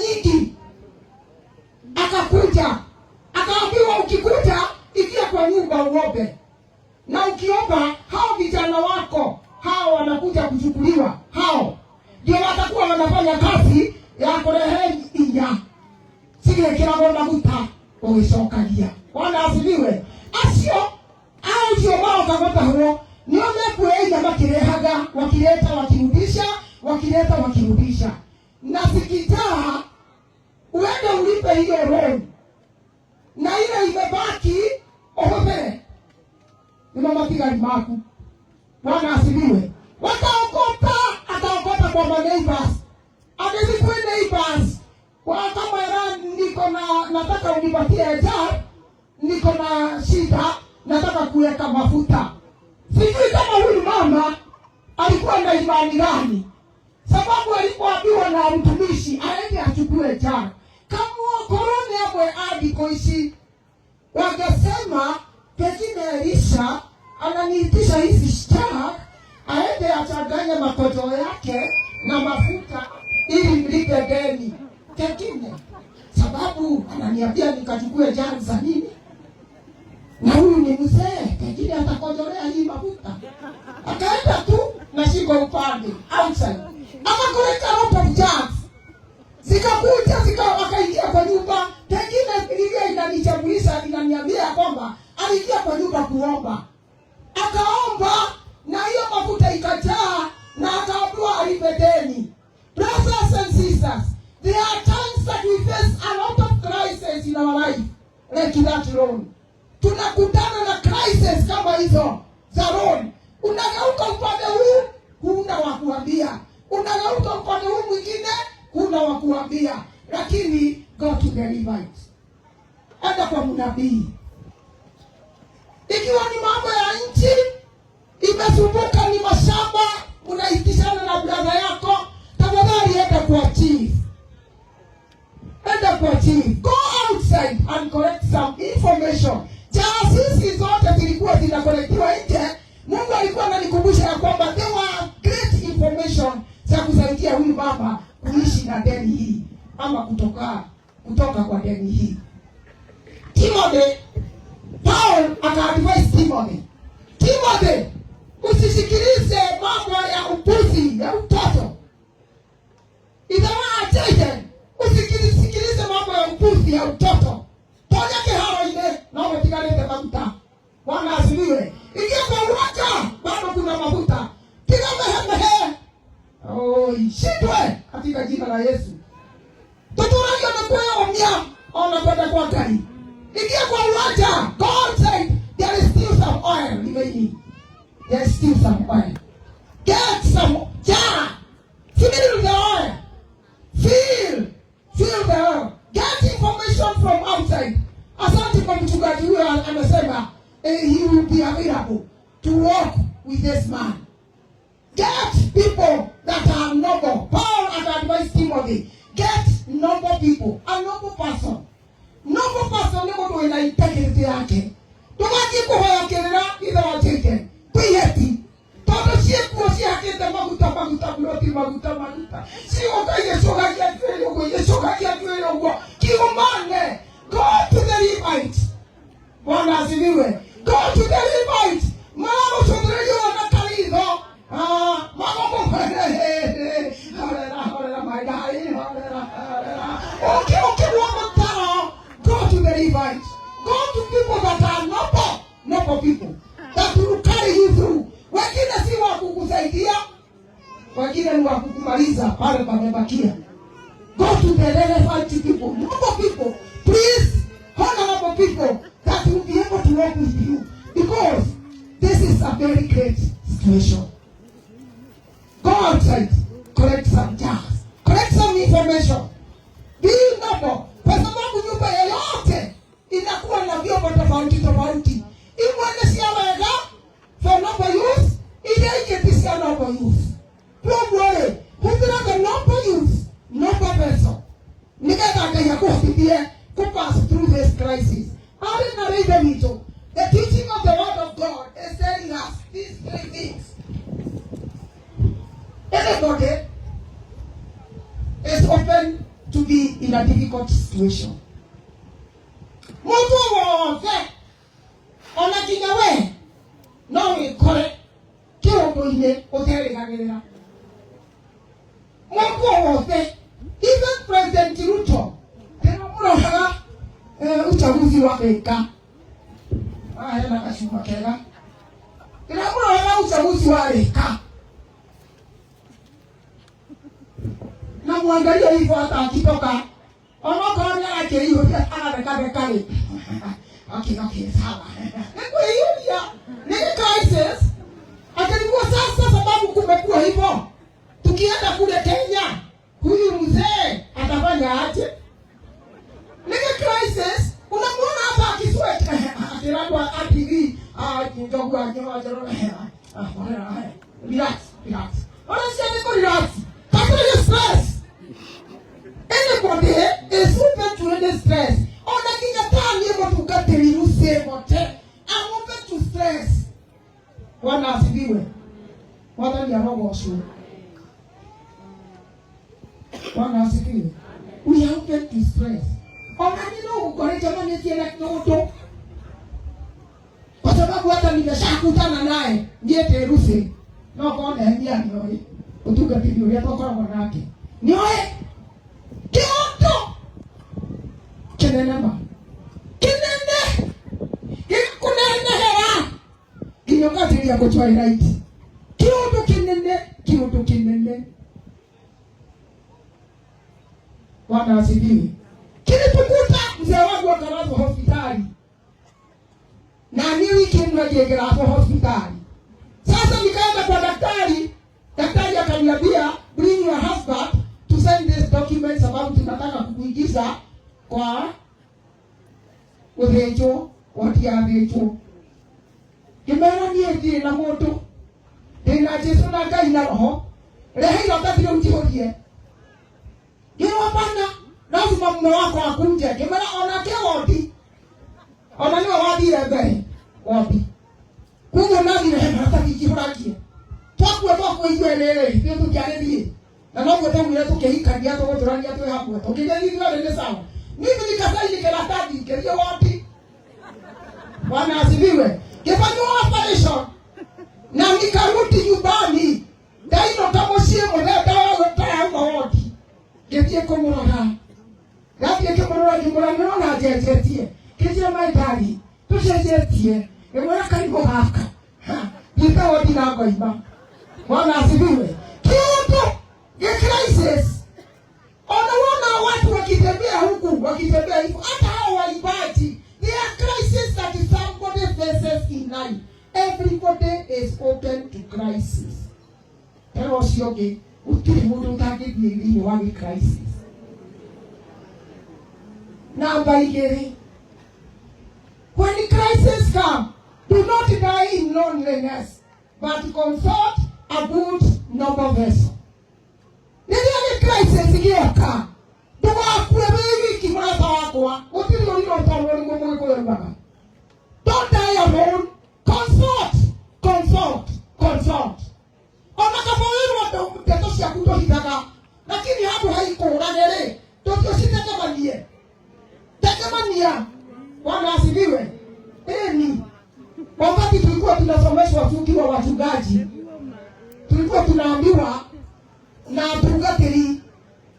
nyingi. Akakuja akaambiwa, ukikuja ingia kwa nyumba uombe, na ukiomba hao vijana wako hao wanakuja kuchukuliwa, hao ndio watakuwa wanafanya kazi ya kurehe inya sige kirago maguta ugicokagia. Bwana asifiwe. Acio au sio wao kagota huo nio mekueja makirehaga, wakileta wakirudisha, wakileta wakirudisha. Na sikitaa uende ulipe hiyo loan, na ile imebaki ohopere ni mama piga maku. Bwana asifiwe. Wataokota, ataokota kwa neighbors. Amezikwe neighbors. Kwa kama niko na nataka unipatie jar, niko na shida, nataka kuweka mafuta. Sijui kama huyu mama alikuwa na imani gani, sababu alipoambiwa na mtumishi aende achukue jar. Kama korone hapo hadi koishi, wakasema pengine Elisha ananiitisha hizi jar aende achanganye makojo yake na mafuta ili mlipe deni. Pengine sababu ananiambia nikachukue jar za nini, na huyu ni mzee, pengine atakojolea hii mafuta. Akaenda tu na shingo upande outside, akakuleta ropa jars, zikakuja wakaingia kwa nyumba. Pengine Biblia inanichagulisha, inaniambia kwamba aliingia kwa nyumba kuomba, akaomba na hiyo mafuta ikajaa, na akaambiwa alipe deni. Brothers and sisters, there are times that we face a lot of crises in our life, like that loan. Tunakutana na crisis kama hizo za loan. Unageuka upande huu, huna wa kuambia. Unageuka upande huu mwingine, huna wa kuambia. Lakini go to the Levites. Enda kwa mnabii. Ikiwa ni mambo ya nchi imesumbuka, ni mashamba, unaitishana na brother yako, tafadhali enda kwa chief. Enda kwa chief. Go outside and collect some information. Taasisi zote zilikuwa zinakolektiwa nje. Mungu alikuwa ananikumbusha ya kwamba there were great information za kusaidia huyu baba kuishi na deni hii ama kutoka kwa deni hii. Timothy, Paul aka-advise Timothy, usisikilize mambo ya upuzi ya utoto. Idawa ajeje, usisikilize mambo ya upuzi ya utoto. Toja keharo ine, na umetigalete mafuta. Bwana asifiwe. Ikia kwa uwaja, bado kuna mafuta. Tiga mehe. Shidwe katika jina la Yesu. Tuturagio na kuya omia, ona kwenda kwa gari. Ikia kwa uwaja, God said, there is still some oil. There is still some oil. Get some jar. Fill the oil. Fill the oil. Get information from outside. Asante kwa mchungaji huyo anasema he will be available to walk with this man. Get people that are noble. Paul advised Timothy, get noble people, a noble person. Noble person ni mtu ina integrity yake. Tumaji kuhoya kelera ila wajeke. Tuyeti. Todo siku siakete maguta buloti. Si okaye soga ya kweli ugo yesoga ya kweli ugo. Kiumane. Go to the Levites. Bwana asifiwe. Go to the Levites. Mama msondreyo wanakalizo. Mama Holela my darling. Holela. Okay, woman. Go to the Levites. Go to people that are noble people. That will carry you through. Wengine si wa kukusaidia. Wengine ni wa kukumaliza pale pamebakia. Go to the relevant people. Noble people. Please, honorable people that will be able to work with you, because this is a very great situation. Go outside, collect some jars, collect some information. Be noble. Kwa sababu nyumba yoyote inakuwa na vyombo tofauti. Imwene siya for noble use, ile iketisia noble use. Don't worry. Huzina the noble use, noble vessel. Nikata kaya kuhibie to pass through this crisis. The teaching of the word of God is telling us these three things. Everybody is open to be a difficult situation. Mundu wothe ona kinya we no wikore kiundu-ini uterigagirira. Mundu wothe, even President Ruto, muroraga uchaguzi wa Amerika. Hena kashuma kega. Muroraga uchaguzi wa Amerika. Na muangalia hivyo hata akitoka onokoona akeihuria anabeka. Okay, sawa. Nikuihuria ni crisis. Akalikuwa sasa sababu kumekuwa hivyo. Tukienda kule Kenya, huyu mzee atafanya aje? Ni crisis. Unamuona hapa akisweta. Akirandwa ATV, kinjogwa nyoa jero. Relax. Honestly, relax. Take stress. Anybody is open to any stress. Ona kinya tani ebo tukatiri ruse mote. I'm open to stress. Wana asibiwe. Wana ni arogo oshu. Wana asibiwe. We are open to stress. Ona nino ukore jamani tiela kinoto. Kwa sababu hata nimeshakutana naye ndiye teruse. No kone ndia nioi. Utukatiri ule tokora mwanake. Nioi. Kyoto kinenema kinene kikunene hera kinyokati ya kuchwa right kyoto kinene wana asibiwi. Kilipokuta mzee wangu akalazwa hospitali na ni wiki mnajegera hapo hospitali. Sasa nikaenda kwa daktari akaniambia bring your husband to sign this document sababu tunataka kukuingiza kwa urejo watiarejo. Kimera niye na moto. Tena Yesu na Ngai na roho. Rehe wakati utihorie. Kile bana lazima mume wako akunje. Kimera onake wodi. Ona ni wadi rebe. Wodi. Kugo nani rehe hata kijihurakie. Twakwe igelele ndio tukiarelie. Na ndio tamu yetu kehikadia to turania to hapo. Tukija hivi ndio sawa. Mimi nikasaini karatasi kelio wapi? Bwana asifiwe. Kifanywa operation. Na nikarudi nyumbani. Daino tamoshie mwenenda wao wote. Ketie komora. Gapi komora kimora nona jejetie. Ketie maidali. Tushejetie. Emora karibu haka. Nitawa dinago iba. Bwana asifiwe. Kioto crisis. Unaona watu wakitembea huku, wakitembea hivyo, hata hao waibaji. There are crises that somebody faces in life. Everybody is open to crisis. Pero sioge, utiri mudu utagibie ili wagi crisis. Number 8. When the crisis come, do not die in loneliness, but consult a good noble vessel. Nini crisis igioka? Duwa kuebewi kimata wako. Utiri olilo tawoni mumu ko yamba. Don't die alone. Consult. Ona kafoiro mteto sia kutohitaga. Lakini hapo haiko uragere. Tokyo sitegemanie. Tegemania. Bwana asifiwe. Ni wakati tulikuwa tunasomeshwa tukiwa wachungaji. Tulikuwa tunaambiwa na purgatory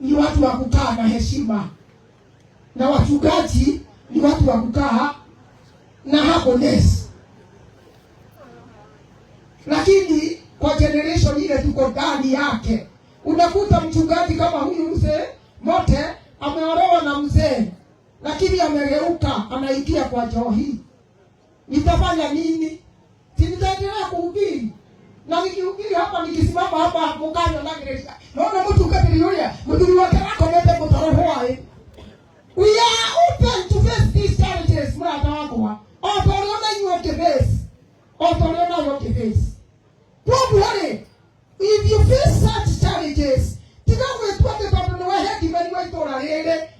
ni watu wa kukaa na heshima. Na wachungaji ni watu wa kukaa na happiness. Lakini kwa generation ile tuko ndani yake, unakuta mchungaji kama huyu mzee mote ameolewa na mzee, lakini amegeuka anaingia kwa joo hii. Nitafanya nini? Si nitaendelea kuhubiri. Na nikihubiri hapa nikisimama hapa mkanya na gereza. Naona mtu ukatili yule, mtu wake akomete mtorohoa. We are open to face these challenges mwana wako. Otoliona you the face. Otoliona you the face. Don't worry. If you face such challenges, tika wetu ate tabno wa heki bali wa itora rere.